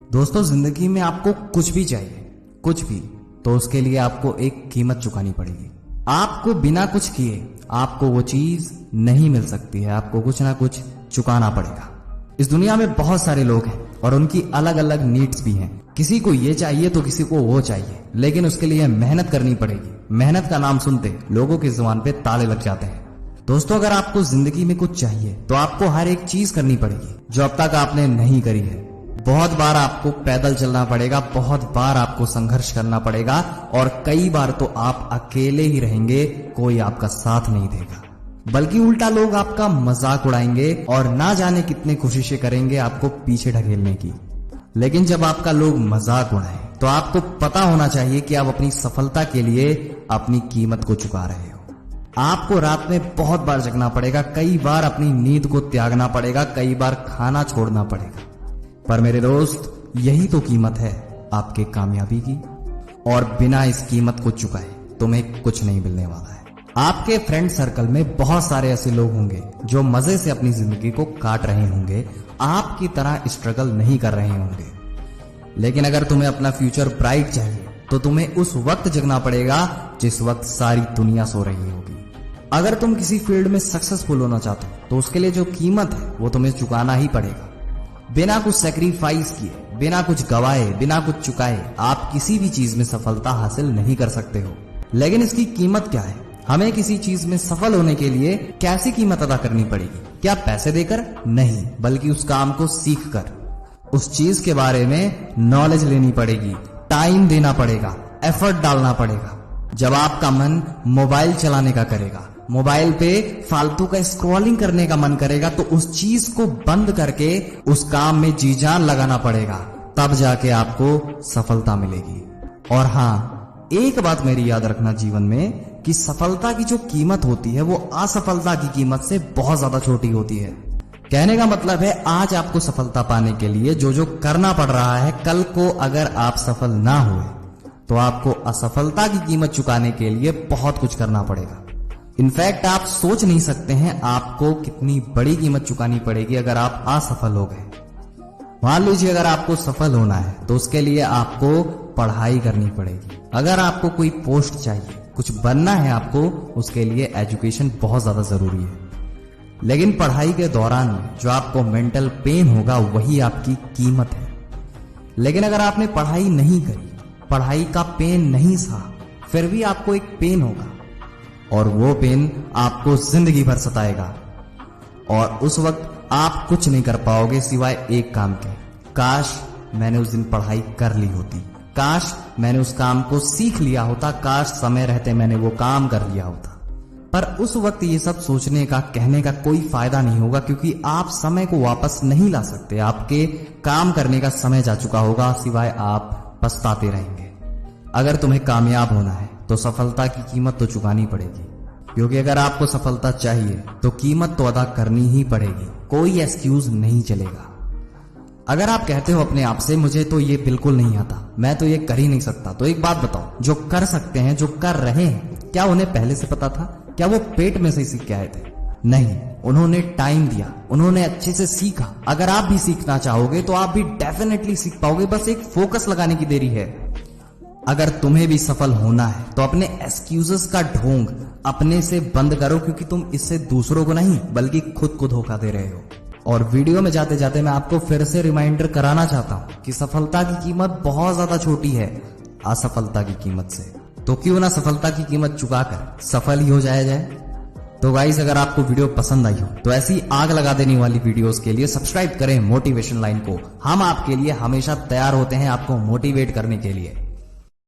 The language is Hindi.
दोस्तों, जिंदगी में आपको कुछ भी चाहिए, कुछ भी, तो उसके लिए आपको एक कीमत चुकानी पड़ेगी। आपको बिना कुछ किए आपको वो चीज नहीं मिल सकती है, आपको कुछ ना कुछ चुकाना पड़ेगा। इस दुनिया में बहुत सारे लोग हैं और उनकी अलग अलग नीड्स भी हैं। किसी को ये चाहिए तो किसी को वो चाहिए, लेकिन उसके लिए मेहनत करनी पड़ेगी। मेहनत का नाम सुनते लोगों की जुबान पे ताले लग जाते हैं। दोस्तों, अगर आपको जिंदगी में कुछ चाहिए तो आपको हर एक चीज करनी पड़ेगी जो अब तक आपने नहीं करी है। बहुत बार आपको पैदल चलना पड़ेगा, बहुत बार आपको संघर्ष करना पड़ेगा और कई बार तो आप अकेले ही रहेंगे, कोई आपका साथ नहीं देगा, बल्कि उल्टा लोग आपका मजाक उड़ाएंगे और ना जाने कितने कोशिशें करेंगे आपको पीछे ढकेलने की। लेकिन जब आपका लोग मजाक उड़ाए तो आपको पता होना चाहिए कि आप अपनी सफलता के लिए अपनी कीमत को चुका रहे हो। आपको रात में बहुत बार जगना पड़ेगा, कई बार अपनी नींद को त्यागना पड़ेगा, कई बार खाना छोड़ना पड़ेगा, पर मेरे दोस्त, यही तो कीमत है आपके कामयाबी की। और बिना इस कीमत को चुकाए तुम्हें कुछ नहीं मिलने वाला है। आपके फ्रेंड सर्कल में बहुत सारे ऐसे लोग होंगे जो मजे से अपनी जिंदगी को काट रहे होंगे, आपकी तरह स्ट्रगल नहीं कर रहे होंगे। लेकिन अगर तुम्हें अपना फ्यूचर ब्राइट चाहिए तो तुम्हें उस वक्त जगना पड़ेगा जिस वक्त सारी दुनिया सो रही होगी। अगर तुम किसी फील्ड में सक्सेसफुल होना चाहते हो तो उसके लिए जो कीमत है वो तुम्हें चुकाना ही पड़ेगा। बिना कुछ सैक्रिफाइस किए, बिना कुछ गवाए, बिना कुछ चुकाए आप किसी भी चीज में सफलता हासिल नहीं कर सकते हो। लेकिन इसकी कीमत क्या है? हमें किसी चीज में सफल होने के लिए कैसी कीमत अदा करनी पड़ेगी? क्या पैसे देकर? नहीं, बल्कि उस काम को सीख कर, उस चीज के बारे में नॉलेज लेनी पड़ेगी, टाइम देना पड़ेगा, एफर्ट डालना पड़ेगा। जब आपका मन मोबाइल चलाने का करेगा, मोबाइल पे फालतू का स्क्रॉलिंग करने का मन करेगा, तो उस चीज को बंद करके उस काम में जी जान लगाना पड़ेगा, तब जाके आपको सफलता मिलेगी। और हाँ, एक बात मेरी याद रखना जीवन में कि सफलता की जो कीमत होती है वो असफलता की कीमत से बहुत ज्यादा छोटी होती है। कहने का मतलब है, आज आपको सफलता पाने के लिए जो जो करना पड़ रहा है, कल को अगर आप सफल ना हुए तो आपको असफलता की कीमत चुकाने के लिए बहुत कुछ करना पड़ेगा। इनफैक्ट आप सोच नहीं सकते हैं आपको कितनी बड़ी कीमत चुकानी पड़ेगी अगर आप असफल हो गए। मान लीजिए, अगर आपको सफल होना है तो उसके लिए आपको पढ़ाई करनी पड़ेगी। अगर आपको कोई पोस्ट चाहिए, कुछ बनना है आपको, उसके लिए एजुकेशन बहुत ज्यादा जरूरी है। लेकिन पढ़ाई के दौरान जो आपको मेंटल पेन होगा वही आपकी कीमत है। लेकिन अगर आपने पढ़ाई नहीं करी, पढ़ाई का पेन नहीं सहा, फिर भी आपको एक पेन होगा और वो पेन आपको जिंदगी भर सताएगा और उस वक्त आप कुछ नहीं कर पाओगे सिवाय एक काम के, काश मैंने उस दिन पढ़ाई कर ली होती, काश मैंने उस काम को सीख लिया होता, काश समय रहते मैंने वो काम कर लिया होता। पर उस वक्त ये सब सोचने का, कहने का कोई फायदा नहीं होगा, क्योंकि आप समय को वापस नहीं ला सकते। आपके काम करने का समय जा चुका होगा, सिवाय आप पछताते रहेंगे। अगर तुम्हें कामयाब होना है तो सफलता की कीमत तो चुकानी पड़ेगी, क्योंकि अगर आपको सफलता चाहिए तो कीमत तो अदा करनी ही पड़ेगी, कोई एक्सक्यूज नहीं चलेगा। अगर आप कहते हो अपने आप से, मुझे तो ये बिल्कुल नहीं आता, मैं तो ये कर ही नहीं सकता, तो एक बात बताओ, जो कर सकते हैं, जो कर रहे हैं, क्या उन्हें पहले से पता था? क्या वो पेट में से सीख के आए थे? नहीं, उन्होंने टाइम दिया, उन्होंने अच्छे से सीखा। अगर आप भी सीखना चाहोगे तो आप भी डेफिनेटली सीख पाओगे, बस एक फोकस लगाने की देरी है। अगर तुम्हें भी सफल होना है तो अपने एक्सक्यूजेस का ढोंग अपने से बंद करो, क्योंकि तुम इससे दूसरों को नहीं बल्कि खुद को धोखा दे रहे हो। और वीडियो में जाते जाते मैं आपको फिर से रिमाइंडर कराना चाहता हूं कि सफलता की कीमत बहुत ज्यादा छोटी है असफलता की कीमत से। तो क्यों ना सफलता की कीमत चुकाकर सफल ही हो जाया जाए। तो गाइस, अगर आपको वीडियो पसंद आई हो तो ऐसी आग लगा देने वाली वीडियोस के लिए सब्सक्राइब करें मोटिवेशन लाइन को। हम आपके लिए हमेशा तैयार होते हैं आपको मोटिवेट करने के लिए।